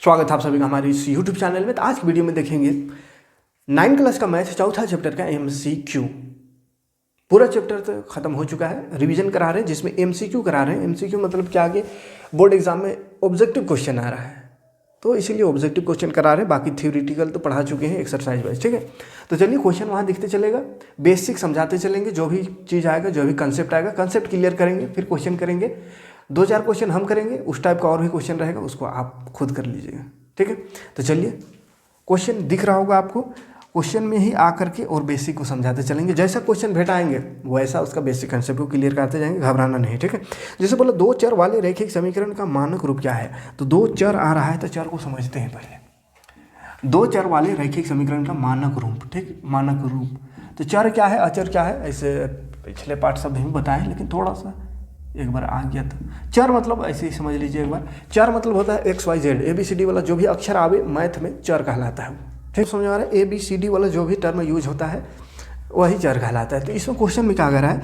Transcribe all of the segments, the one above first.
स्वागत है आप सभी का हमारे इस YouTube चैनल में। तो आज की वीडियो में देखेंगे 9 क्लास का मैथ चौथा चैप्टर का MCQ। पूरा चैप्टर तो खत्म हो चुका है, रिवीजन करा रहे हैं जिसमें MCQ करा रहे हैं। MCQ मतलब क्या, आगे बोर्ड एग्जाम में ऑब्जेक्टिव क्वेश्चन आ रहा है तो इसीलिए ऑब्जेक्टिव क्वेश्चन करा रहे हैं। बाकी थ्योरेटिकल तो पढ़ा चुके हैं एक्सरसाइज वाइज, ठीक है। तो चलिए क्वेश्चन वहाँ दिखते चलेगा, बेसिक समझाते चलेंगे। जो भी चीज़ आएगा, जो भी कंसेप्ट आएगा, कंसेप्ट क्लियर करेंगे, फिर क्वेश्चन करेंगे। 2-4 क्वेश्चन हम करेंगे, उस टाइप का और भी क्वेश्चन रहेगा, उसको आप खुद कर लीजिएगा, ठीक है। तो चलिए क्वेश्चन दिख रहा होगा आपको, क्वेश्चन में ही आकर के और बेसिक को समझाते चलेंगे। जैसा क्वेश्चन भेटाएंगे वैसा उसका बेसिक कंसेप्ट को क्लियर करते जाएंगे, घबराना नहीं, ठीक है। जैसे बोला 2 चर वाले रैखिक समीकरण का मानक रूप क्या है। तो 2 चर आ रहा है तो चर को समझते हैं पहले। 2 चर वाले रैखिक समीकरण का मानक रूप, ठीक, मानक रूप। तो चर क्या है, अचर क्या है, ऐसे पिछले पार्ट सब नहीं बताए, लेकिन थोड़ा सा एक बार आ गया तो चर मतलब ऐसे ही समझ लीजिए एक बार। चर मतलब होता है XYZ ABCD वाला जो भी अक्षर आवे मैथ में चर कहलाता है, ठीक समझ आ रहा है। ABCD वाला जो भी टर्म यूज होता है वही चर कहलाता है। तो इसमें क्वेश्चन में क्या कर रहा है,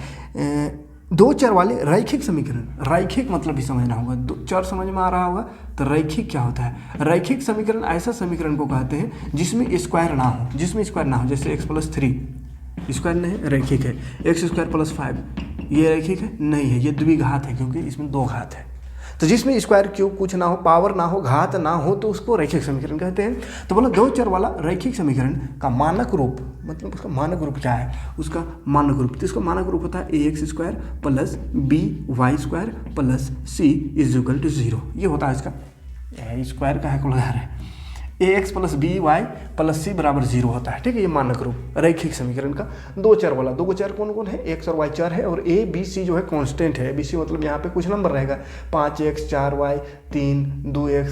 2 चर वाले रैखिक समीकरण, रैखिक मतलब भी समझना होगा। चर समझ में आ रहा होगा तो रैखिक क्या होता है। रैखिक समीकरण ऐसा समीकरण को कहते हैं जिसमें स्क्वायर ना हो, जिसमें स्क्वायर ना हो। जैसे x+3 स्क्वायर नहीं रैखिक है, x² + 5 ये रैखिक है नहीं है, ये द्विघात है क्योंकि इसमें 2 घात है। तो जिसमें स्क्वायर क्यूब कुछ ना हो, पावर ना हो, घात ना हो, तो उसको रैखिक समीकरण कहते हैं। तो बोला 2 चर वाला रैखिक समीकरण का मानक रूप, मतलब उसका मानक रूप क्या है, उसका मानक रूप। तो इसका मानक रूप होता है ax² + by² + c = 0। ये होता है इसका स्क्वायर का है को लगा रहे हैं, ax + by + c = 0 होता है, ठीक है। ये मानक रूप रैखिक समीकरण का 2 चर वाला। 2 चर कौन कौन है, x और y चर है, और a b c जो है कांस्टेंट है। b c मतलब यहाँ पे कुछ नंबर रहेगा, 5x 4y 3 2x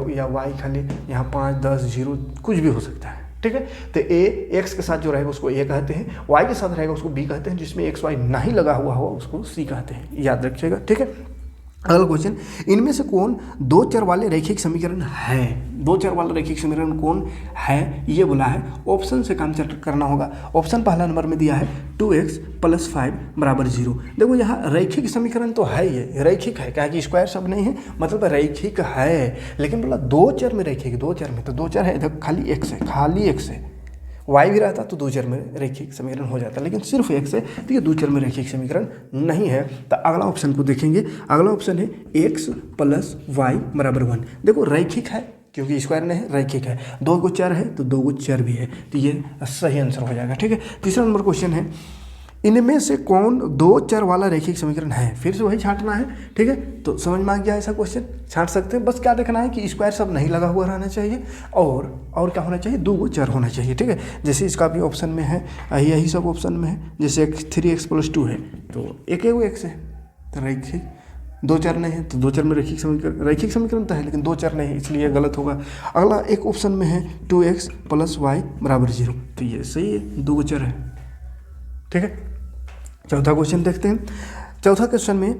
या y खाली यहाँ 5 10 0 कुछ भी हो सकता है, ठीक है। तो a x के साथ जो रहेगा उसको a कहते हैं, y के साथ रहेगा उसको b कहते हैं, जिसमें x y नहीं लगा हुआ हो उसको c कहते हैं, याद रखिएगा, ठीक है। अगला क्वेश्चन, इनमें से कौन 2 चर वाले रैखिक समीकरण है। 2 चर वाला रैखिक समीकरण कौन है ये बोला है। ऑप्शन से काम करना होगा। ऑप्शन पहला नंबर में दिया है 2x + 5 = 0। देखो यहाँ रैखिक समीकरण तो है, ये रैखिक है, क्या कि स्क्वायर सब नहीं है, मतलब रैखिक है। लेकिन बोला 2 चर में रैखिक, 2 चर में, तो 2 चर है, देखो खाली x है, खाली x है। y भी रहता तो 2 चर में रैखिक समीकरण हो जाता, लेकिन सिर्फ x है तो ये 2 चर में रैखिक समीकरण नहीं है। तो अगला ऑप्शन को देखेंगे। अगला ऑप्शन है x + y = 1। देखो रैखिक है क्योंकि स्क्वायर नहीं है, रैखिक है। 2 चर है तो 2 चर भी है, तो ये सही आंसर हो जाएगा, ठीक है। तीसरा नंबर क्वेश्चन है, इनमें से कौन 2 चर वाला रैखिक समीकरण है। फिर से वही छांटना है, ठीक है। तो समझ में आ गया, ऐसा क्वेश्चन छांट सकते हैं। बस क्या देखना है कि स्क्वायर सब नहीं लगा हुआ रहना चाहिए, और क्या होना चाहिए, 2 चर होना चाहिए, ठीक है। जैसे इसका भी ऑप्शन में है, यही सब ऑप्शन में है। जैसे 3x + 2 है तो एक x है, तो रैखिक। 2 चर नहीं है तो 2 चर में रैखिक समीकरण तो है, लेकिन 2 चर नहीं है इसलिए गलत होगा। अगला एक ऑप्शन में है 2x + y = 0, तो ये सही है, 2 चर है, ठीक है। चौथा क्वेश्चन देखते हैं। चौथा क्वेश्चन में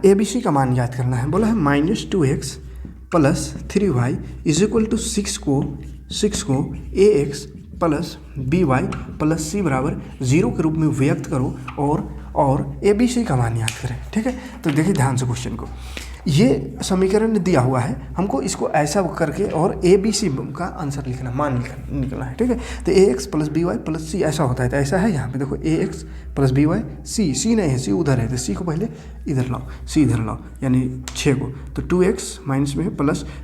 ABC का मान याद करना है। बोला है -2x + 3y = 6 को ax + by + c = 0 के रूप में व्यक्त करो और ABC का मान याद करें, ठीक है। तो देखिए ध्यान से क्वेश्चन को, ये समीकरण दिया हुआ है, हमको इसको ऐसा करके और ABC का आंसर लिखना, मान निकलना है, ठीक है। तो ax + by + c ऐसा होता है, तो ऐसा है यहाँ पे देखो ax + by c नहीं है, c उधर है, तो c को पहले इधर लाओ, c इधर लाओ, यानी 6 को। तो 2x माइनस में है +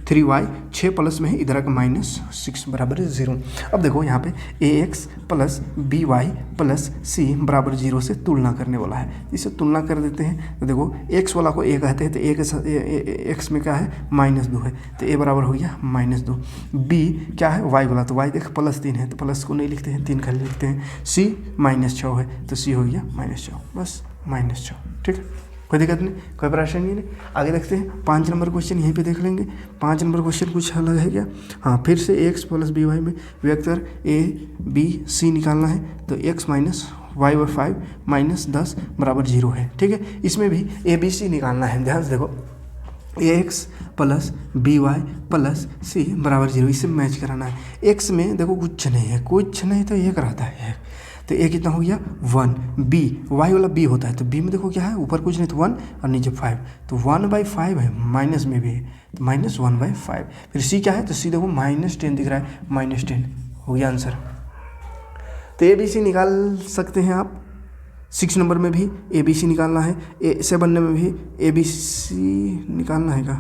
3y, 6 प्लस में है, इधर का -6 = 0। अब देखो यहाँ पे ax + by + c = 0 से तुलना करने वाला है। इसे तुलना कर देते हैं। तो देखो x वाला को a कहते हैं, तो a के साथ x में क्या है -2 है, तो a बराबर हो गया -2। b क्या है, y वाला, तो y देख +3 है, तो प्लस को नहीं लिखते हैं, 3 खाली लिखते हैं। c -6 है, तो c हो गया -6, बस -6, ठीक है। कोई दिक्कत नहीं, कोई परेशानी नहीं। आगे देखते हैं 5 नंबर क्वेश्चन, यहीं पे देख लेंगे। 5 नंबर क्वेश्चन कुछ अलग है क्या। हाँ, फिर से x + by में वेक्टर a b c निकालना है, तो x - y/5 - 10 = 0 है, ठीक है। इसमें भी ABC निकालना है, ध्यान से देखो, ax + by + c = 0, इससे मैच कराना है। x में देखो कुछ नहीं है, कुछ नहीं तो 1 रहता है, तो ए कितना हो गया 1, बी वाई वाला बी होता है, तो बी में देखो क्या है, ऊपर कुछ नहीं तो 1 और नीचे 5, तो 1/5 है, माइनस में भी है तो -1/5। फिर सी क्या है, तो सी देखो -10 दिख रहा है, -10 हो गया आंसर। तो ए बी सी निकाल सकते हैं आप। 6 नंबर में भी ए बी सी निकालना है, 7 में भी ए बी सी निकालना है का,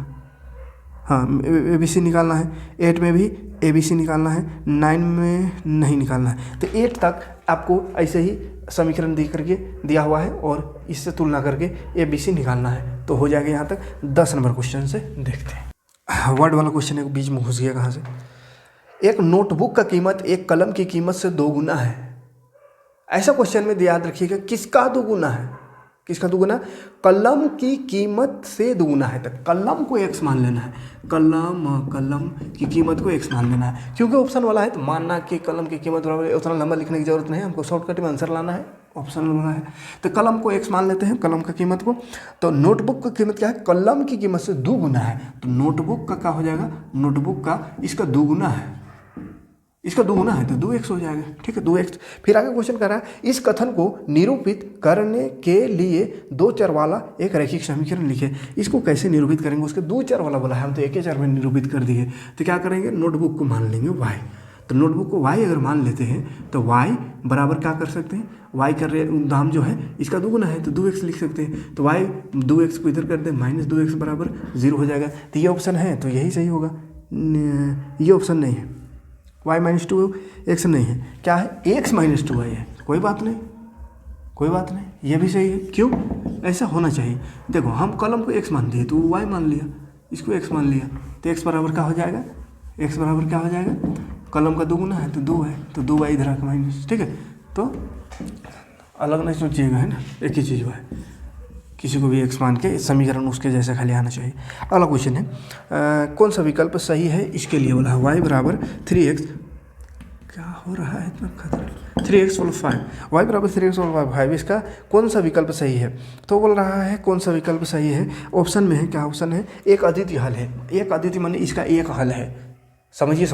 हाँ ए बी सी निकालना है, 8 में भी ए बी सी निकालना है, 9 में नहीं निकालना है। तो 8 तक आपको ऐसे ही समीकरण दे करके दिया हुआ है और इससे तुलना करके ए बी सी निकालना है, तो हो जाएगा यहाँ तक। 10 नंबर क्वेश्चन से देखते हैं। वर्ड वाला क्वेश्चन है, बीच में घुस गया कहाँ से। एक नोटबुक का कीमत एक कलम की कीमत से 2 गुना है। ऐसा क्वेश्चन में याद रखिएगा, किसका 2 गुना है, किसका 2 गुना, कलम की कीमत से 2 गुना है। तो कलम को x मान लेना है, कलम की कीमत को x मान लेना है, क्योंकि ऑप्शन वाला है तो मानना कि कलम की कीमत बराबर, उतना लंबा लिखने की जरूरत नहीं है, हमको शॉर्टकट में आंसर लाना है, ऑप्शन वाला है। तो कलम को x मान लेते हैं, कलम का कीमत को। तो नोटबुक का कीमत क्या है, कलम की कीमत से 2 गुना है, तो नोटबुक का क्या हो जाएगा, नोटबुक का इसका 2 गुना है, इसका 2 गुना है तो 2x हो जाएगा, ठीक है 2x। फिर आगे क्वेश्चन कर रहा है, इस कथन को निरूपित करने के लिए 2 चर वाला एक रैखिक समीकरण लिखे। इसको कैसे निरूपित करेंगे, उसके 2 चर वाला बोला है, हम तो एक ही चर में निरूपित कर दिए। तो क्या करेंगे, नोटबुक को मान लेंगे y, तो नोटबुक को y अगर मान लेते हैं तो y बराबर क्या कर सकते हैं, y कर रहे दाम जो है इसका 2 गुना है तो 2x लिख सकते हैं। तो y 2x को इधर कर दे, -2x बराबर 0 हो जाएगा। तो ये ऑप्शन है तो यही सही होगा, ये ऑप्शन नहीं है, y -2x नहीं है, क्या है x -2y है। कोई बात नहीं, कोई बात नहीं, ये भी सही है। क्यों, ऐसा होना चाहिए। देखो हम कलम को x मान दिए तो y मान लिया, इसको x मान लिया, तो x बराबर क्या हो जाएगा, x बराबर क्या हो जाएगा, कलम का 2 गुना है तो 2 है, तो 2y इधर आकर माइनस, ठीक है। तो अलग नहीं सोचिएगा, है ना, एक ही चीज़ है, किसी को भी x मान के समीकरण उसके जैसा खाली आना चाहिए। अगला क्वेश्चन है, कौन सा विकल्प सही है, इसके लिए बोला है y बराबर 3x, क्या हो रहा है इतना खतरा, 3x + 5, y बराबर 3x + 5, इसका कौन सा विकल्प सही है। तो बोल रहा है कौन सा विकल्प सही है, ऑप्शन में है, क्या ऑप्शन है, एक अद्वितीय हल है। एक अद्वितीय माने इसका एक हल है, समझिए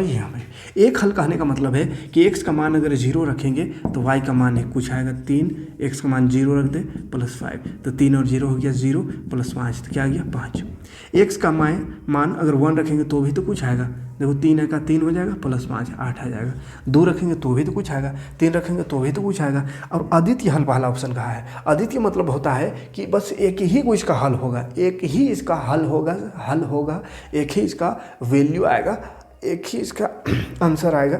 यहाँ पे एक हल कहने का मतलब है कि x का मान अगर 0 रखेंगे तो y का मान एक कुछ आएगा 3, x का मान 0 रख दे +5, तो 3 और 0 हो गया 0 + 5, तो क्या आ गया 5। x का मान अगर 1 रखेंगे तो भी तो कुछ आएगा, देखो 3 का 3 हो जाएगा +5 8 आ जाएगा, 2 रखेंगे तो भी तो कुछ आएगा, 3 रखेंगे तो भी तो कुछ आएगा। और अद्वितीय हल पहला ऑप्शन कहा है। अद्वितीय मतलब होता है कि बस एक ही को इसका हल होगा, एक ही इसका हल होगा, एक ही इसका वैल्यू आएगा, एक ही इसका आंसर आएगा,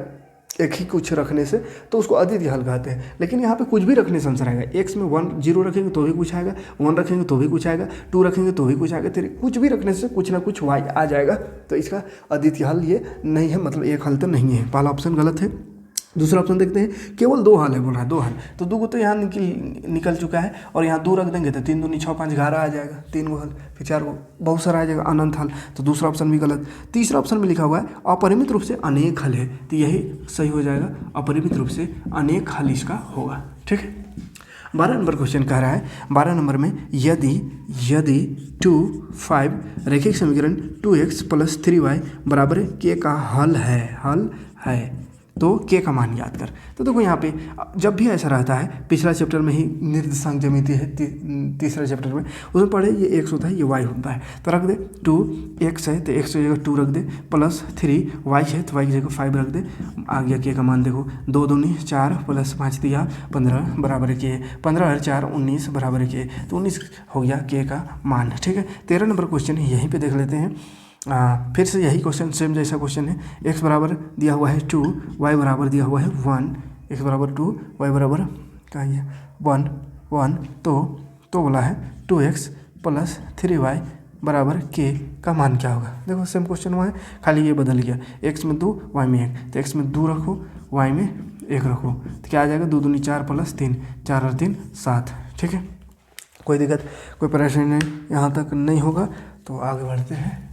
एक ही कुछ रखने से, तो उसको अद्वितीय हल कहते हैं। लेकिन यहाँ पे कुछ भी रखने से आंसर आएगा। x में 1 0 रखेंगे तो भी कुछ आएगा, 1 रखेंगे तो भी कुछ आएगा, 2 रखेंगे तो भी कुछ आएगा, तेरे कुछ भी रखने से कुछ ना कुछ y आ जाएगा। तो इसका अद्वितीय हल ये नहीं है, मतलब एक हल तो नहीं है, पहला ऑप्शन गलत है। दूसरा ऑप्शन देखते हैं, केवल 2 हल है, बोल रहा है 2 हल, तो 2 को तो यहाँ निकल चुका है, और यहाँ 2 रख देंगे तो 3 दूनी 6 5 11 आ जाएगा, 3 गो हल, फिर 4 गो बहुत सारा आ जाएगा, अनंत हल, तो दूसरा ऑप्शन भी गलत। तीसरा ऑप्शन में लिखा हुआ है अपरिमित रूप से अनेक हल है, तो यही सही हो जाएगा, अपरिमित रूप से अनेक हल इसका होगा, ठीक है। 12 नंबर क्वेश्चन कह रहा है, 12 नंबर में यदि 2 5 रैखिक समीकरण 2x + 3y बराबर k का हल है तो k का मान याद कर। तो देखो यहाँ पे जब भी ऐसा रहता है, पिछला चैप्टर में ही निर्देशांक ज्यामिति है, तीसरा चैप्टर में उसमें पढ़े, ये x होता है, ये y होता है, तो रख दे 2x है तो x की जगह 2 रख दे, +3y है तो y की जगह 5 रख दे, आ गया k का मान। देखो 2 दूनी 4 + 5 दिया 15 बराबर k, 15 और 4 19 बराबर k, तो 19 हो गया k का मान, ठीक है। 13 नंबर क्वेश्चन यहीं पर देख लेते हैं। फिर से यही क्वेश्चन, सेम जैसा क्वेश्चन है, x बराबर दिया हुआ है 2, y बराबर दिया हुआ है 1, x बराबर 2, y बराबर क्या है 1 तो बोला है 2x + 3y बराबर k का मान क्या होगा। देखो सेम क्वेश्चन हुआ है, खाली ये बदल गया, x में 2 y में 1, तो x में 2 रखो y में 1 रखो, तो क्या आ जाएगा 2 दूनी 4 + 3, 4 और 3 7, ठीक है। कोई दिक्कत कोई परेशानी नहीं, यहाँ तक नहीं होगा तो आगे बढ़ते हैं।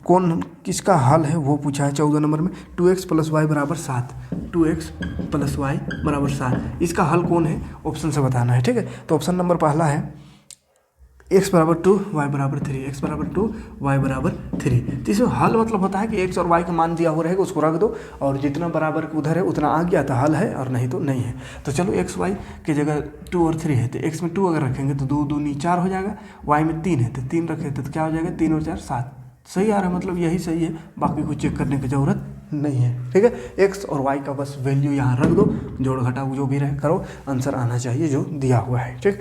कौन किसका हल है वो पूछा है 14 नंबर में, 2x + y बराबर 7, 2x + y बराबर 7, इसका हल कौन है ऑप्शन से बताना है, ठीक है। तो ऑप्शन नंबर पहला है एक्स बराबर 2 वाई बराबर 3, एक्स बराबर 2 वाई बराबर 3। तो इसमें हल मतलब होता है कि एक्स और वाई का मान दिया हुआ रहेगा उसको रख दो और जितना बराबर उधर है उतना आ गया तो हल है और नहीं तो नहीं है। तो चलो एक्स वाई की जगह 2 और 3 है तो एक्स में 2 अगर रखेंगे तो 2 दूनी 4 हो जाएगा, वाई में 3 है तो 3 रखें तो क्या हो जाएगा 3 और 4 7। सही आ रहा है, मतलब यही सही है, बाकी कुछ चेक करने की ज़रूरत नहीं है। ठीक है, एक्स और वाई का बस वैल्यू यहाँ रख दो, जोड़ घटाव जो भी रहे करो, आंसर आना चाहिए जो दिया हुआ है। ठीक,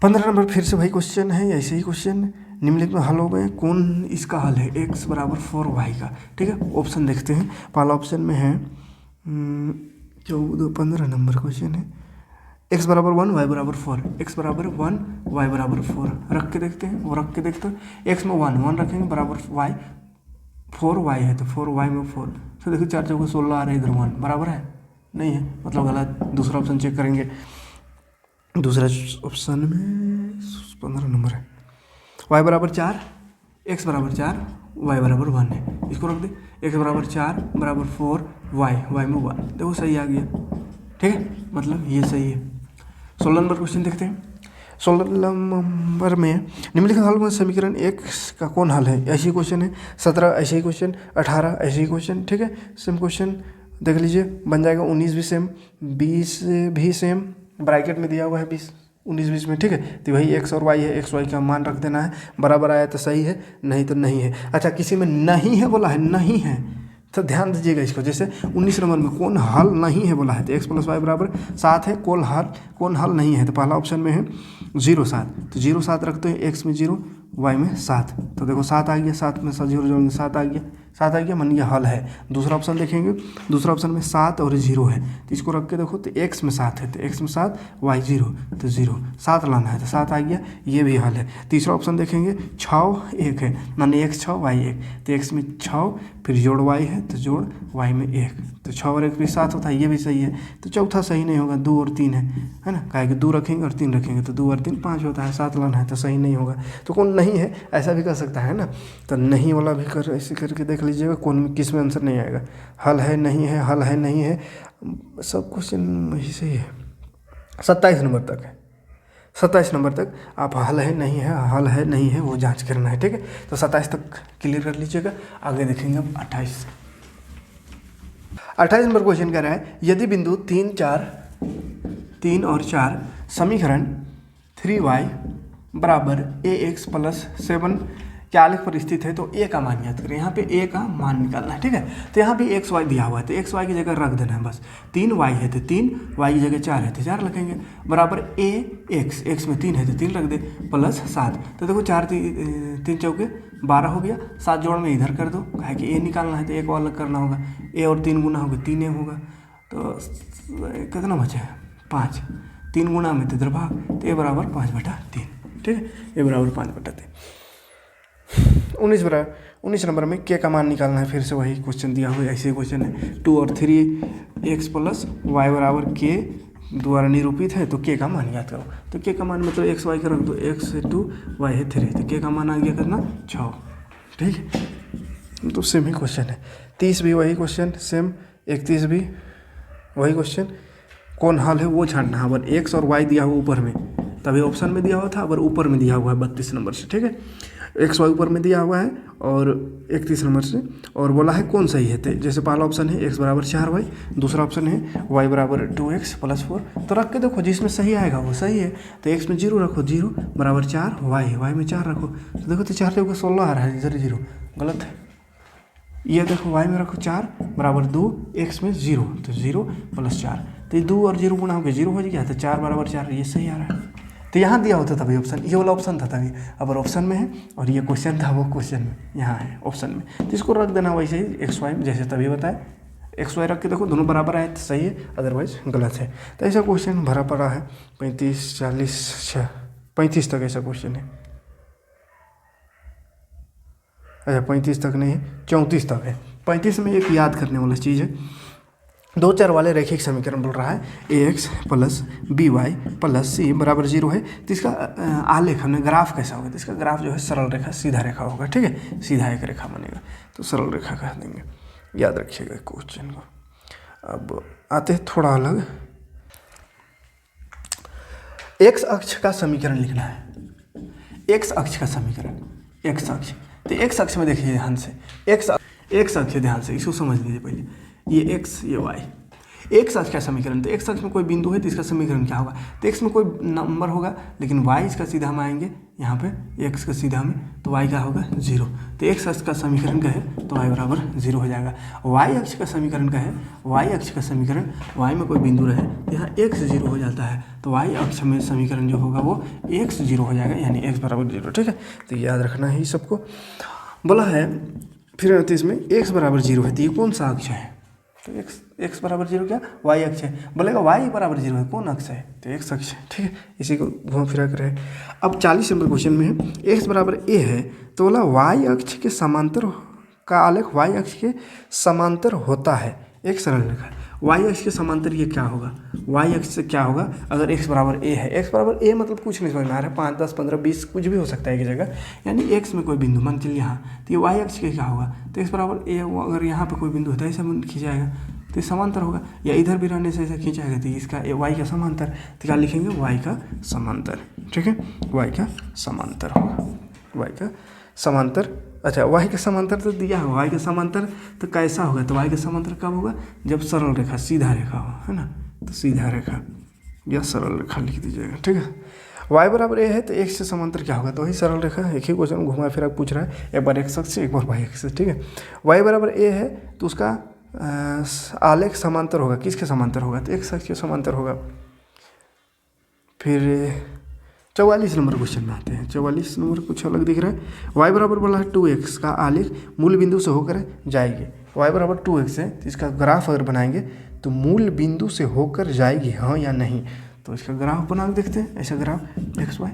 15 नंबर फिर से वही क्वेश्चन है, ऐसे ही क्वेश्चन निम्नलिखित में हल हो गए, कौन इसका हल है x बराबर 4 वाई का। ठीक है, ऑप्शन देखते हैं। पहला ऑप्शन में है 15 नंबर क्वेश्चन है, x बराबर 1 वाई बराबर 4, x बराबर 1 वाई बराबर 4 रख के देखते हैं, वो रख के देखते हैं। x में 1 रखेंगे बराबर y 4 वाई है तो 4 वाई में 4, तो देखो 4 चौके 16 आ रहा है, इधर 1 बराबर है नहीं है, मतलब गलत। दूसरा ऑप्शन चेक करेंगे, दूसरा ऑप्शन में 15 नंबर है, y बराबर 4, x बराबर 4 y बराबर 1 है, इसको रख दे। x बराबर 4 बराबर 4 y में 1, देखो सही आ गया। ठीक है, मतलब ये सही है। 16 नंबर क्वेश्चन देखते हैं। 16 नंबर में निम्नलिखित हल में समीकरण x का कौन हल है, ऐसे ही क्वेश्चन है। 17 ऐसे ही क्वेश्चन, 18 ऐसे ही क्वेश्चन। ठीक है, सेम क्वेश्चन देख लीजिए, बन जाएगा 19 भी सेम, 20 भी सेम, ब्रैकेट में दिया हुआ है 20 19 20 में। ठीक है, तो वही x और y है, x y का मान रख देना है, बराबर आया तो सही है, नहीं तो नहीं है। अच्छा, किसी में नहीं है बोला है, नहीं है तो ध्यान दीजिएगा इसको। जैसे 19 नंबर में कौन हल नहीं है बोला है तो x प्लस वाई बराबर 7 है, कौन हल नहीं है तो पहला ऑप्शन में है 0 7, तो 0 7 रखते हैं, x में 0 y में 7, तो देखो 7 आ गया, 7 में 0 जोड़ेंगे 7 आ गया, 7 आ गया, मान ये हल है। दूसरा ऑप्शन देखेंगे, दूसरा ऑप्शन में 7 और 0 है, तो इसको रख के देखो तो x में 7 है तो x में 7 y 0 तो 0, 7 लाना है तो 7 आ गया, ये भी हल है। तीसरा ऑप्शन देखेंगे 6 1 है, माने x 6 y 1, तो x में 6 फिर जोड़ y है तो जोड़ y में 1, तो 6 और 1 भी 7 होता है, ये भी सही है। तो चौथा सही नहीं होगा, 2 और 3 है ना, काहे कि 2 रखेंगे और 3 रखेंगे तो 2 और 3 5 होता है, 7 लाना है तो सही नहीं होगा। तो कौन नहीं है ऐसा भी कर सकता है ना, तो नहीं वाला भी कर ऐसे करके देख लीजिएगा कौन किस में आंसर नहीं आएगा। हल है नहीं है, हल है नहीं है, सब क्वेश्चन वही सही है। 27 नंबर तक है, 27 नंबर तक आप हल है नहीं है, हल है नहीं है वो जांच करना है। ठीक है, तो 27 तक क्लियर कर लीजिएगा, आगे देखेंगे अब 28 नंबर क्वेश्चन कह रहा है, यदि बिंदु 3 और 4 समीकरण 3y बराबर ax प्लस 7 के आलेख पर स्थित है तो a का मान ज्ञात करें। यहाँ पे a का मान निकालना है। ठीक है, तो यहाँ भी एक्स वाई दिया हुआ है तो एक्स वाई की जगह रख देना है बस। 3y है तो 3, y की जगह 4 है तो 4 रखेंगे, बराबर x में 3 है तो 3 रख दे, प्लस 7, तो देखो 4 3 चौके 12 हो गया, 7 जोड़ में इधर कर दो, कहे कि a निकालना है तो a को अलग करना होगा, a और 3 गुना होगा 3a होगा, तो कितना बचे 5, 3 गुना में तो इधर भाग, तो a बराबर 5/3। ठीक है, a बराबर 5/3। 19 नंबर में के का मान निकालना है, फिर से वही क्वेश्चन दिया हुआ है, ऐसे क्वेश्चन है। 2 और 3 x प्लस वाई बराबर के द्वारा निरूपित है तो के का मान याद करो। तो के का मान मतलब x y का रख दो, x है 2 y है 3, तो के का मान आ गया कितना 6। ठीक है, तो सेम ही क्वेश्चन है। 30 भी वही क्वेश्चन सेम, 31 भी वही क्वेश्चन, कौन हल है वो छांटना है। अगर x और y दिया हुआ ऊपर में, तभी ऑप्शन में दिया हुआ था, अगर ऊपर में दिया हुआ है 32 नंबर से। ठीक है, एक्स वाई ऊपर में दिया हुआ है और 31 नंबर से, और बोला है कौन सही है। तो जैसे पहला ऑप्शन है x बराबर 4y, दूसरा ऑप्शन है y बराबर 2x प्लस 4, तो रख के देखो जिसमें सही आएगा वो सही है। तो x में 0 रखो, 0 बराबर 4, y में 4 रखो, तो देखो तो 4 से 16 आ रहा है, इधर 0 गलत है। ये देखो y में रखो 4 बराबर 2, x में 0 तो 0 प्लस 4, तो 2 और 0 गुना हो गया 0 हो गया, तो 4 बराबर 4, ये सही आ रहा है। तो यहाँ दिया होता तभी ऑप्शन, ये वाला ऑप्शन था तभी, अब ऑप्शन में है और ये क्वेश्चन था वो क्वेश्चन में यहाँ है ऑप्शन में, तो इसको रख देना वैसे ही एक्स वाई जैसे तभी बताए। एक्स वाई रख के देखो दोनों बराबर आए तो सही है, अदरवाइज गलत है। तो ऐसा क्वेश्चन भरा पड़ा है 35 40 35 तक ऐसा क्वेश्चन है। अच्छा 35 तक नहीं है, 34 तक है। 35 में एक याद करने वाला चीज़ है, 2 चर वाले रैखिक समीकरण बोल रहा है ax plus by plus c बराबर 0 है। तो इसका आलेख हमने ग्राफ कैसा होगा, तो इसका ग्राफ जो है सरल रेखा सीधा रेखा होगा। ठीक है, सीधा एक रेखा बनेगा तो सरल रेखा कह देंगे, याद रखिएगा क्वेश्चन को। अब आते हैं थोड़ा अलग, x अक्ष का समीकरण लिखना है। एक्स अक्ष का समीकरण, एक्स अक्ष, तो एक्स अक्ष में देखिए ध्यान से, एक्स अक्ष ध्यान से, इसको समझ लीजिए पहले, ये एक्स ये वाई, एक्स अक्ष का समीकरण, तो एक्स अक्ष में कोई बिंदु है तो इसका समीकरण क्या होगा, तो एक्स में कोई नंबर होगा लेकिन वाई इसका सीधा हम आएंगे यहाँ पे एक्स का सीधा में, तो वाई क्या होगा 0, तो एक्स अक्ष का समीकरण क्या है, तो वाई बराबर 0 हो जाएगा। वाई अक्ष का समीकरण क्या है, वाई अक्ष का समीकरण, वाई में कोई बिंदु रहे तो यहाँ एक्स 0 हो जाता है, तो वाई अक्ष में समीकरण जो होगा वो एक्स 0 हो जाएगा, यानी एक्स बराबर 0। ठीक है, तो याद रखना है सबको। बोला है फिर तो इसमें एक्स बराबर 0 है, तो ये कौन सा अक्ष है, तो एक्स बराबर 0 क्या, वाई अक्ष है। बोलेगा वाई बराबर 0 है, कौन अक्ष है, तो एक्स अक्ष है। ठीक है, इसी को घुमा फिरा कर है। अब 40 नंबर क्वेश्चन में है एक्स बराबर ए है, तो बोला वाई अक्ष के समांतर का आलेख वाई अक्ष के समांतर होता है। एक सरल रेखा है, वाई अक्ष के समांतर ये क्या होगा, वाई अक्ष से क्या होगा अगर एक्स बराबर ए है। एक्स बराबर ए मतलब कुछ नहीं समझ में आ रहा है, 5, 10, 15, 20 कुछ भी हो सकता है एक जगह, यानी एक्स में कोई बिंदु मान चलिए यहाँ, तो ये वाई अक्ष के क्या होगा, तो एक्स बराबर ए अगर यहाँ पे कोई बिंदु है तो ऐसा खींचाएगा तो समांतर होगा, या इधर भी रहने से ऐसा खींचाएगा तो इसका वाई का समांतर, तो क्या लिखेंगे वाई का समांतर। ठीक है, वाई का समांतर होगा, वाई का समांतर। अच्छा, वाई का समांतर तो दिया है, वाई का समांतर तो कैसा होगा, तो वाई का समांतर कब होगा, जब सरल रेखा सीधा रेखा हो, है ना, तो सीधा रेखा या सरल रेखा लिख दीजिएगा। ठीक है, वाई बराबर ए है तो एक्स से समांतर क्या होगा, तो वही सरल रेखा। एक ही क्वेश्चन घुमा फिरा पूछ रहा है, एक बार एक्स अक्ष से एक बार वाई अक्ष से। ठीक है, वाई बराबर ए है तो उसका आलेख समांतर होगा, किसके समांतर होगा, तो एक्स अक्ष के समांतर होगा। फिर 44 नंबर क्वेश्चन में आते हैं। 44 नंबर कुछ अलग दिख रहा है। वाई बराबर बोला है 2x का आलेख मूल बिंदु से होकर जाएगी। वाई बराबर 2x है तो इसका ग्राफ अगर बनाएंगे तो मूल बिंदु से होकर जाएगी, हाँ या नहीं, तो इसका ग्राफ बना के देखते हैं। ऐसा ग्राफ एक्स वाई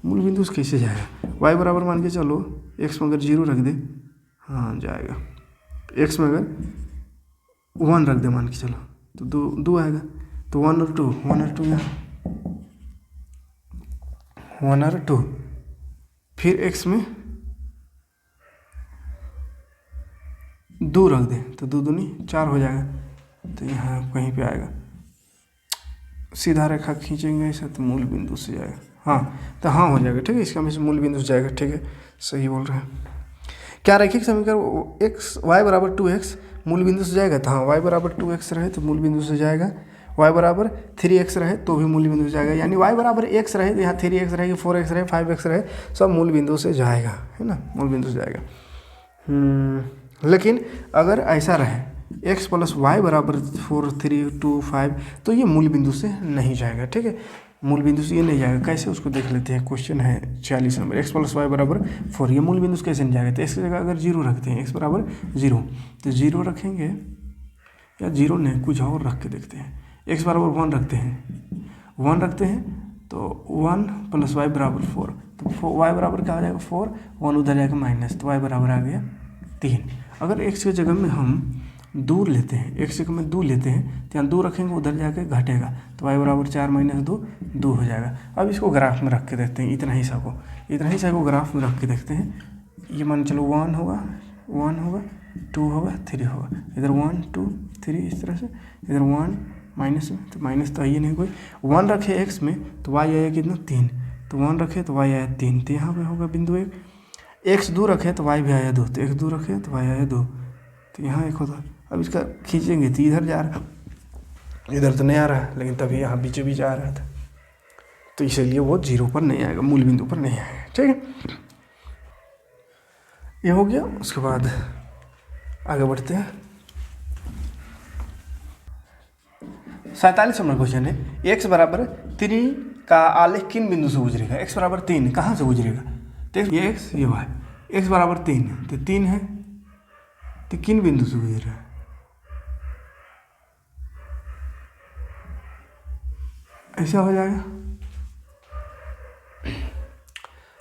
मूल बिंदु से कैसे जाएगा, वाई बराबर मान के चलो एक्स में अगर 0 रख दे, हाँ जाएगा, एक्स में अगर 1 रख दे मान के चलो तो 2 आएगा, तो 1 और 2 यहाँ 1 और 2, फिर एक्स में 2 रख दें तो 2 दूनी 4 हो जाएगा, तो यहाँ कहीं पे आएगा, सीधा रेखा खींचेंगे ऐसा तो मूल बिंदु से जाएगा, हाँ तो हाँ हो जाएगा। ठीक है, इसका हमेशा मूल बिंदु से जाएगा। ठीक है, सही बोल रहे हैं। क्या रैखिक समीकरण एक्स वाई बराबर 2x मूल बिंदु से जाएगा, तो हाँ वाई बराबर 2x रहे तो मूल बिंदु से जाएगा, y बराबर 3x रहे तो भी मूल बिंदु से जाएगा, यानी y बराबर x रहे तो यहाँ 3x रहेगी, 4x रहे, 5x रहे, सब मूल बिंदु से जाएगा, है ना, मूल बिंदु से जाएगा। लेकिन अगर ऐसा रहे x प्लस वाई बराबर 4, 3, 2, 5 तो ये मूल बिंदु से नहीं जाएगा। ठीक है, मूल बिंदु से ये नहीं जाएगा, कैसे उसको देख लेते हैं। क्वेश्चन है 46 नंबर, x प्लस वाई बराबर 4, ये मूल बिंदु से कैसे नहीं जाएगा, तो इसकी जगह अगर 0 रखते हैं, x बराबर 0 तो 0 रखेंगे या 0 नहीं कुछ और रख के देखते हैं, x बराबर 1 रखते हैं, 1 रखते हैं तो 1 प्लस वाई बराबर 4, तो y बराबर क्या हो जाएगा 4, 1 उधर जाएगा माइनस, तो y बराबर आ गया 3। अगर x की जगह में हम दूर लेते हैं, x की जगह में 2 लेते हैं तो यहाँ 2 रखेंगे उधर जाके घटेगा, तो y बराबर 4 माइनस 2 2 हो जाएगा। अब इसको ग्राफ में रख के देखते हैं, इतना हिस्सा को ग्राफ में रख के देखते हैं। ये मान चलो 1 होगा, 2 होगा, 3 होगा, इधर 1 2 3 इस तरह से, इधर 1 माइनस में, तो माइनस तो आइए नहीं कोई, 1 रखे x में तो y आया कितना 3, तो 1 रखे तो y आया 3, तो यहाँ पे होगा बिंदु 1, x 2 रखे तो y भी आया 2, तो x 2 रखे तो y आया 2, तो यहाँ 1 होता। अब इसका खींचेंगे तो इधर जा रहा, इधर तो नहीं आ रहा, लेकिन तभी यहाँ बीचों बीच आ रहा था, तो इसलिए वो 0 पर नहीं आएगा, मूल बिंदु पर नहीं आएगा। ठीक है, ये हो गया। उसके बाद आगे बढ़ते हैं। 47 नंबर क्वेश्चन है, x बराबर 3 का आलेख किन बिंदु से गुजरेगा। x बराबर 3 कहाँ से गुजरेगा, तो ये x ये y, x बराबर 3 तो 3 है, तो किन बिंदु से गुजर रहा है, ऐसा हो जाएगा।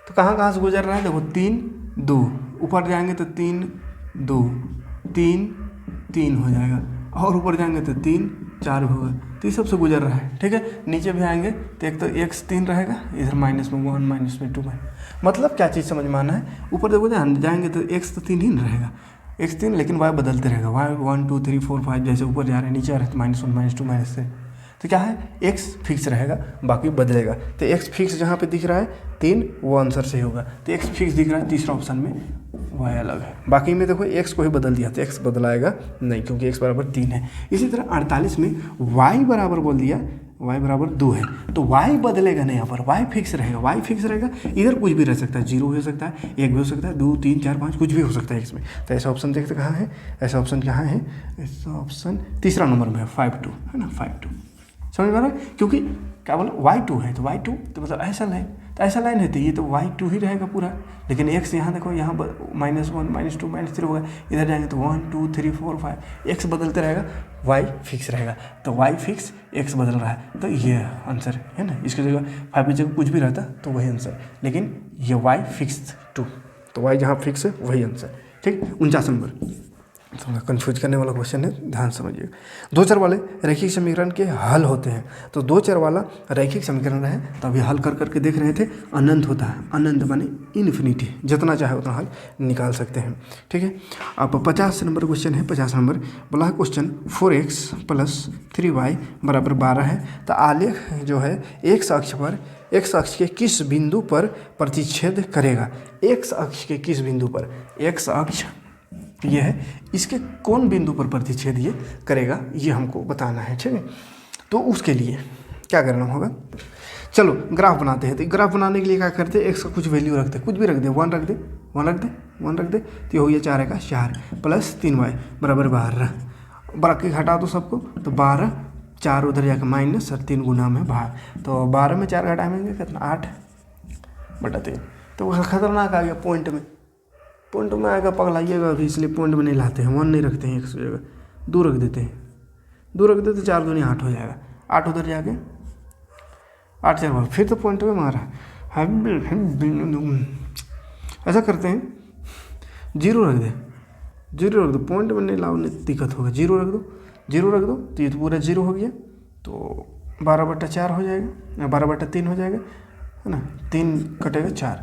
तो कहाँ से गुजर रहा है, देखो 3 2, ऊपर जाएंगे तो 3 2 3 3 हो जाएगा, और ऊपर जाएंगे तो 3 4 होगा, तो ये सबसे गुजर रहा है। ठीक है, नीचे भी आएंगे तो एक तो x 3 रहेगा, इधर माइनस में 1 माइनस में 2 मतलब क्या चीज़ समझ में आना है। ऊपर देखो जाएंगे तो x तो 3 ही रहेगा, x 3, लेकिन y बदलते रहेगा, y 1 2 3 4 5 जैसे ऊपर जा रहे हैं नीचे आ रहे हैं तो -1 -2 -3, तो क्या है, x फिक्स रहेगा, बाकी बदलेगा। तो x फिक्स जहाँ पे दिख रहा है 3, वो आंसर सही होगा। तो x फिक्स दिख रहा है तीसरा ऑप्शन में, y अलग है। बाकी में देखो x को ही बदल दिया, तो x बदलाएगा नहीं, क्योंकि x बराबर 3 है। इसी तरह 48 में y बराबर बोल दिया, y बराबर 2 है, तो y बदलेगा नहीं, यहाँ पर y फिक्स रहेगा। y फिक्स रहेगा, इधर कुछ भी रह सकता है, 0 हो सकता है, 1 भी हो सकता है, 2, 3, 4, 5 कुछ भी हो सकता है x में। तो ऐसा ऑप्शन देखते कहाँ है, ऐसा ऑप्शन कहाँ है, ऐसा ऑप्शन तीसरा नंबर में है, 5-2 है ना, 5-2 समझ में आ रहा है। क्योंकि क्या बोला, y2 है, तो y2 तो मतलब ऐसा लाइन, तो ऐसा लाइन है, तो ये तो y2 ही रहेगा पूरा। लेकिन x यहाँ देखो, यहाँ -1, -2, -3 होगा, इधर जाएंगे तो 1, 2, 3, 4, 5 x बदलते रहेगा, y फिक्स रहेगा। तो y फिक्स, x बदल रहा है, तो ये आंसर है ना। इसकी जगह 5 की जगह कुछ भी रहता तो वही आंसर, लेकिन ये y फिक्स 2, तो y जहाँ फिक्स है वही आंसर। ठीक, 49 नंबर थोड़ा कंफ्यूज करने वाला क्वेश्चन है, ध्यान समझिए। दो चर वाले रैखिक समीकरण के हल होते हैं। तो दो चर वाला रैखिक समीकरण है, तो अभी हल कर करके देख रहे थे, अनंत होता है, अनंत माने इन्फिनिटी, जितना चाहे उतना हल निकाल सकते हैं। ठीक है, अब 50 नंबर क्वेश्चन है। 50 नंबर बोला है क्वेश्चन 4x + 3y = 12 है। तो आलेख जो है x अक्ष पर, x अक्ष के किस बिंदु पर प्रतिच्छेद करेगा। x अक्ष के किस बिंदु पर, x अक्ष ये है, इसके कौन बिंदु पर प्रतिच्छेद ये करेगा, ये हमको बताना है। ठीक है, तो उसके लिए क्या करना होगा, चलो ग्राफ बनाते हैं। तो ग्राफ बनाने के लिए क्या करते हैं, x का कुछ वैल्यू रखते हैं, कुछ भी रख दे, 1 रख दे, 1 रख दे, 1 रख दे, तो ये हो गया 4 का 4 + 3y = 12। बाकी घटा दो सबको, तो 12, 4 उधर जाकर माइनस और 3 गुना में भाग, तो 12 में 4 घटाएंगे कितना, 8/3। तो खतरनाक आ गया पॉइंट में, पॉइंट में आएगा, पगलाइएगा अभी, इसलिए पॉइंट में नहीं लाते हैं, 1 नहीं रखते हैं, 1 की जगह 2 रख देते हैं, 2 रख देते 4 दूनी 8 हो जाएगा, 8 उधर जाके 8 4 फिर तो पॉइंट में मारा। ऐसा करते हैं, 0 रख दे, 0 रख दो, पॉइंट में नहीं लाओ, नहीं दिक्कत होगा, 0 रख दो, 0 रख दो, तो ये तो पूरा 0 हो गया, तो 12/4 हो जाएगा, 12/3 हो जाएगा, है ना, 3 कटेगा 4,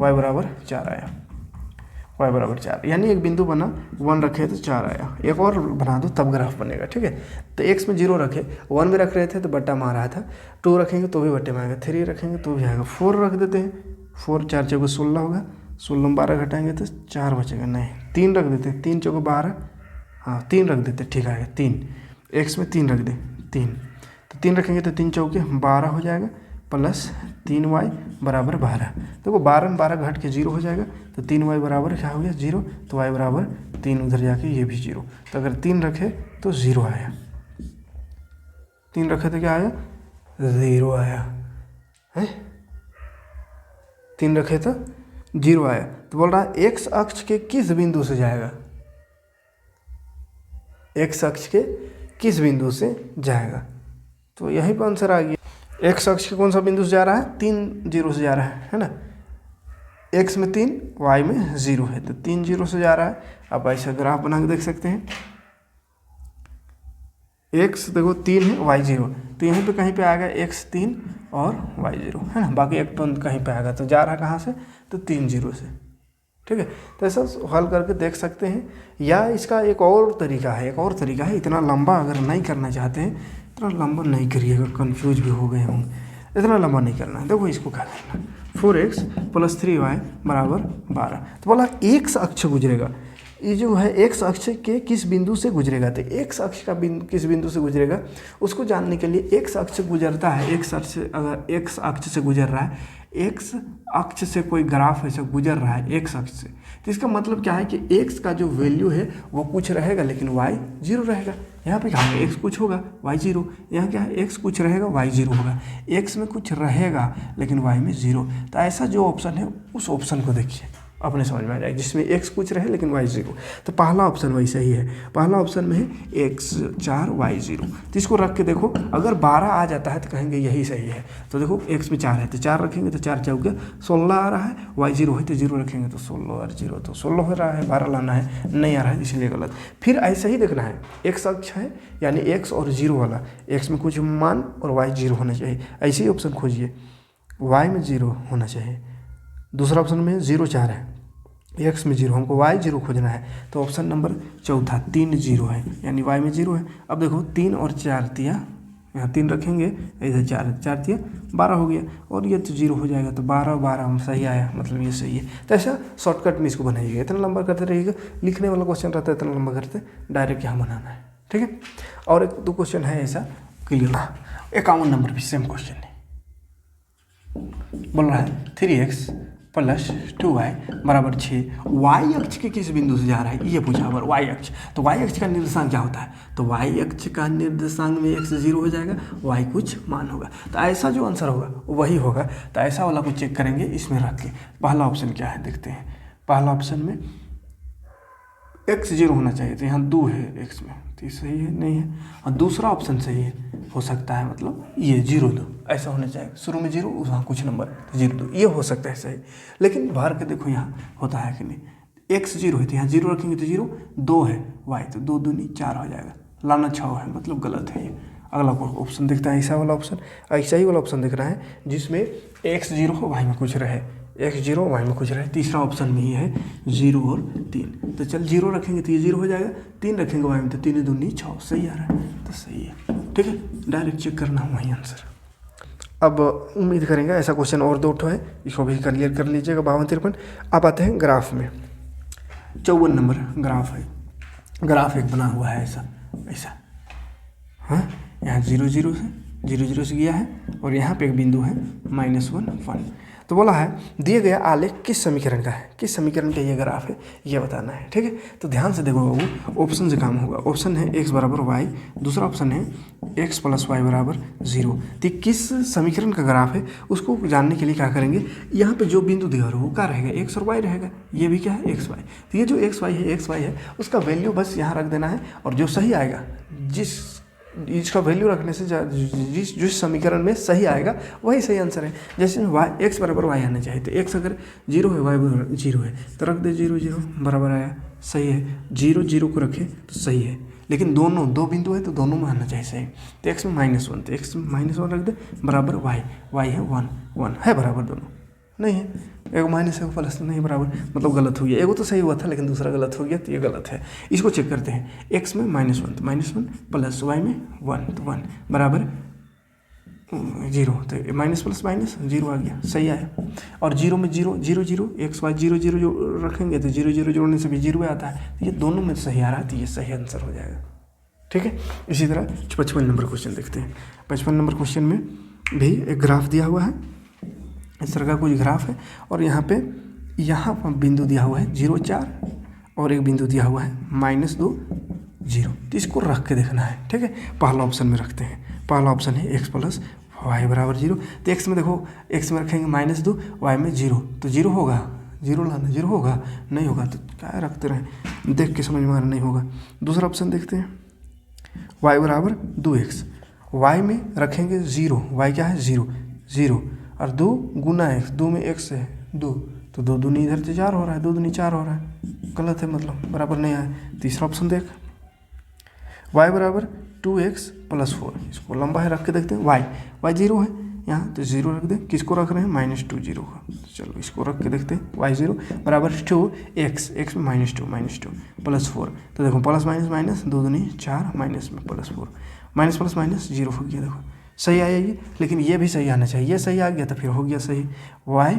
y बराबर 4 आया, y बराबर 4, यानी एक बिंदु बना, 1 रखे तो 4 आया। एक और बना दो तब ग्राफ बनेगा। ठीक है, तो x में 0 रखे, 1 में रख रहे थे तो बट्टा मार रहा था, 2 रखेंगे तो भी बट्टे में आएगा, 3 रखेंगे तो भी आएगा, 4 रख देते हैं, 4 4 चौको 16 होगा, 16 में 12 घटाएंगे तो 4 बचेगा, नहीं 3 रख देते हैं, 3 चौको 12, हाँ 3 रख देते, ठीक आएगा 3, x में 3 रख दे, 3, तो 3 रखेंगे तो 3 चौके 12 हो जाएगा, + 3y = 12। देखो 12 में 12 घट के 0 हो जाएगा, तो 3y बराबर क्या हो गया, 0, तो y बराबर 3, उधर जाके ये भी 0। तो अगर 3 रखे तो 0 आया, 3 रखे तो क्या आया, 0 आया है, 3 रखे तो 0 आया। तो बोल रहा है x अक्ष के किस बिंदु से जाएगा, x अक्ष के किस बिंदु से जाएगा, तो यहीं पर आंसर आ गया। x अक्ष के कौन सा बिंदु से जा रहा है, 3 0 से जा रहा है ना, x में 3, y में 0 है, तो 3 0 से जा रहा है। आप ऐसा ग्राफ बना के देख सकते हैं, x देखो 3 है, y 0, तो यहाँ पे कहीं पे आएगा x 3 और y 0 है ना, बाकी एक तो कहीं पे आएगा, तो जा रहा है कहाँ से, तो 3 0 से। ठीक है, तो ऐसा हल करके देख सकते हैं। या इसका एक और तरीका है, एक और तरीका है, इतना लंबा अगर नहीं करना चाहते हैं, इतना लंबा नहीं करिएगा, कंफ्यूज भी हो गए होंगे, इतना लंबा नहीं करना है। देखो इसको क्या करना, 4x + 3y = 12। तो बोला x अक्ष गुजरेगा, ये जो है x अक्ष के किस बिंदु से गुजरेगा, तो x अक्ष का बिंदु किस बिंदु से गुजरेगा उसको जानने के लिए x अक्ष गुजरता है, x अक्ष अगर x अक्ष से गुजर रहा है, x अक्ष से कोई ग्राफ ऐसा गुजर रहा है x अक्ष से, तो इसका मतलब क्या है कि x का जो वैल्यू है वो कुछ रहेगा लेकिन y 0 रहेगा। यहाँ पे क्या है, x कुछ होगा y 0, यहाँ क्या है x कुछ रहेगा y 0 होगा, x में कुछ रहेगा लेकिन y में 0। तो ऐसा जो ऑप्शन है उस ऑप्शन को देखिए, अपने समझ में आ जाएगा, जिसमें x कुछ रहे लेकिन y 0। तो पहला ऑप्शन वही सही है, पहला ऑप्शन में है x 4 y 0। तो इसको रख के देखो, अगर 12 आ जाता है तो कहेंगे यही सही है। तो देखो x में 4 है तो 4 रखेंगे तो 4 चौके 16 आ रहा है, y 0 है तो 0 रखेंगे तो 16 और 0 तो 16 हो रहा है, 12 लाना है, नहीं आ रहा है इसलिए गलत। फिर ऐसा ही देखना है, x अक्ष है यानी x और 0 वाला, x में कुछ मान और y 0 होना चाहिए, ऐसे ही ऑप्शन खोजिए, y में 0 होना चाहिए। दूसरा ऑप्शन में 0 4 है, x में 0, हमको y 0 खोजना है, तो ऑप्शन नंबर चौथा 3 0 है, यानी y में 0 है। अब देखो 3 और 4 दिया यहाँ 3 रखेंगे, इधर 4, 4 दिया 12 हो गया, और ये तो 0 हो जाएगा, तो 12 12 सही आया, मतलब ये सही है। तो ऐसा शॉर्टकट में इसको बनाइएगा, इतना लंबा करते रहिएगा, लिखने वाला क्वेश्चन रहता है इतना लंबा करते, डायरेक्ट यहाँ बनाना है, ठीक है। और एक 2 क्वेश्चन है ऐसा क्लियर। 51 नंबर भी सेम क्वेश्चन है, बोल रहा है 3x + 2y बराबर 6 वाई अक्ष के किस बिंदु से जा रहा है, ये पूछा। अगर वाई अक्ष, तो वाई अक्ष का निर्देशांक क्या होता है, तो वाई अक्ष का निर्देशांक में x 0 हो जाएगा, y कुछ मान होगा, तो ऐसा जो आंसर होगा वही होगा। तो ऐसा वाला को चेक करेंगे इसमें रख के। पहला ऑप्शन क्या है देखते हैं, पहला ऑप्शन में x 0 होना चाहिए, तो यहाँ 2 है x में, तो ये सही है नहीं है। और दूसरा ऑप्शन सही है, हो सकता है मतलब ये 0 2 ऐसा होना चाहिए, शुरू में 0 वहाँ कुछ नंबर 0 2, ये हो सकता है सही। लेकिन बाहर के देखो यहाँ होता है कि नहीं, x 0 है तो यहाँ 0 रखेंगे तो 0, 2 है y, तो 2 दूनी 4 हो जाएगा, लाना 6 है, मतलब गलत है ये। अगला ऑप्शन देखता है, ऐसा वाला ऑप्शन, ऐसा ही वाला ऑप्शन दिख रहा है जिसमें x 0 हो y में कुछ रहे, x 0 y में कुछ रहे। तीसरा ऑप्शन में ही है 0 और 3, तो चल 0 रखेंगे तो ये 0 हो जाएगा, 3 रखेंगे y में तो 3 दूनी 6, सही आ रहा है, तो सही है, ठीक है। डायरेक्ट चेक करना वही आंसर। अब उम्मीद करेंगे ऐसा क्वेश्चन और 2 है, इसको भी क्लियर कर लीजिएगा। 52 53। अब आते हैं ग्राफ में, 54 नंबर ग्राफ है। ग्राफ एक बना हुआ है ऐसा ऐसा, हाँ, यहाँ 0 0 से गया है, और यहाँ पे एक बिंदु है -1 1। तो बोला है दिए गया आलेख किस समीकरण का है, किस समीकरण का ये ग्राफ है ये बताना है, ठीक है। तो ध्यान से देखो बाबू, ऑप्शन से काम होगा। ऑप्शन है x बराबर y, दूसरा ऑप्शन है x + y बराबर 0। तो किस समीकरण का ग्राफ है उसको जानने के लिए क्या करेंगे, यहाँ पे जो बिंदु दिया हो वो क्या रहेगा, x और y रहेगा, ये भी क्या है x y। तो ये जो x y है उसका वैल्यू बस यहाँ रख देना है, और जो सही आएगा, इसका वैल्यू रखने से जिस समीकरण में सही आएगा वही सही आंसर है। जैसे x बराबर y आना चाहिए, तो x अगर 0 है, y बराबर 0 है, तो रख दे 0 0 बराबर आया, सही है। 0 0 को रखे तो सही है, लेकिन दोनों 2 बिंदु है तो दोनों में आना चाहिए सही। तो x में -1, तो x में -1 रख दे, बराबर y है 1 1 है, बराबर दोनों नहीं है, एगो माइनस एगो प्लस नहीं बराबर, मतलब गलत हो गया। एगो तो सही हुआ था लेकिन दूसरा गलत हो गया, तो ये गलत है। इसको चेक करते हैं, x में -1 तो -1 प्लस y में 1 तो 1 बराबर 0, तो माइनस प्लस माइनस 0 आ गया, सही आया। और 0 में 0 0 0 x y 0 0 जो रखेंगे तो 0 0 जोड़ने से भी 0 आता है, तो ये दोनों में सही आ रहा है, तो ये सही आंसर हो जाएगा, ठीक है। इसी तरह 55 नंबर क्वेश्चन देखते हैं। 55 नंबर क्वेश्चन में भी एक ग्राफ दिया हुआ है, इस तरह का कुछ ग्राफ है, और यहाँ पर बिंदु दिया हुआ है 0 4, और एक बिंदु दिया हुआ है -2 0। तो इसको रख के देखना है, ठीक है। पहला ऑप्शन में रखते हैं, पहला ऑप्शन है x + y बराबर 0। तो x में देखो, x में रखेंगे -2, y में 0, तो 0 होगा, 0 लाना, 0 होगा नहीं होगा, तो क्या रखते रहें, देख के समझ में आ रहा नहीं होगा। दूसरा ऑप्शन देखते हैं, y बराबर 2x, y में रखेंगे 0, y क्या है 0 0, और 2 गुना x, 2 में x है 2, तो 2 दूनी इधर से 4 हो रहा है, 2 दूनी 4 हो रहा है, गलत है, मतलब बराबर नहीं आया। तीसरा ऑप्शन देख, y बराबर 2x + 4, इसको लंबा है रख के देखते हैं। y 0 है यहाँ, तो 0 रख दें, किसको रख रहे हैं -2 0 का, चलो इसको रख के देखते हैं। y 0 बराबर 2x, x में -2 + 4, तो देखो प्लस माइनस माइनस 2 दूनी 4, माइनस में +4, माइनस प्लस माइनस 0 हो गया, देखो सही आया ये। लेकिन ये भी सही आना चाहिए, ये सही आ गया तो फिर हो गया सही। y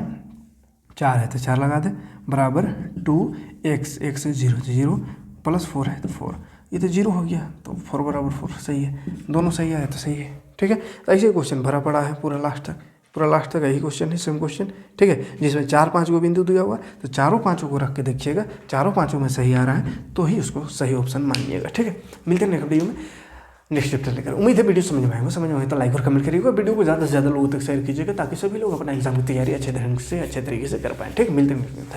4 है तो 4 लगा दे, बराबर 2x, x 0 0 + 4 है तो 4, ये तो 0 हो गया, तो 4 बराबर 4 सही है, दोनों सही आए तो सही है, ठीक है। तो ऐसे क्वेश्चन भरा पड़ा है पूरा लास्ट तक यही क्वेश्चन है, सेम क्वेश्चन, ठीक है, जिसमें 4-5 को बिंदु दिया हुआ, तो चारों पाँचों को रख के देखिएगा, चारों पाँचों में सही आ रहा है तो ही उसको सही ऑप्शन मानिएगा, ठीक है। मिलते हैं नेक्स्ट वीडियो में, नेक्स्ट चैप्टर लेकर। उम्मीद है वीडियो समझ में आएगा, तो लाइक और कमेंट करिएगा, वीडियो को ज़्यादा से ज़्यादा लोगों तक शेयर कीजिएगा, ताकि सभी लोग अपना एग्जाम की तैयारी अच्छे तरीके से कर पाएँ, ठीक। मिलते हैं।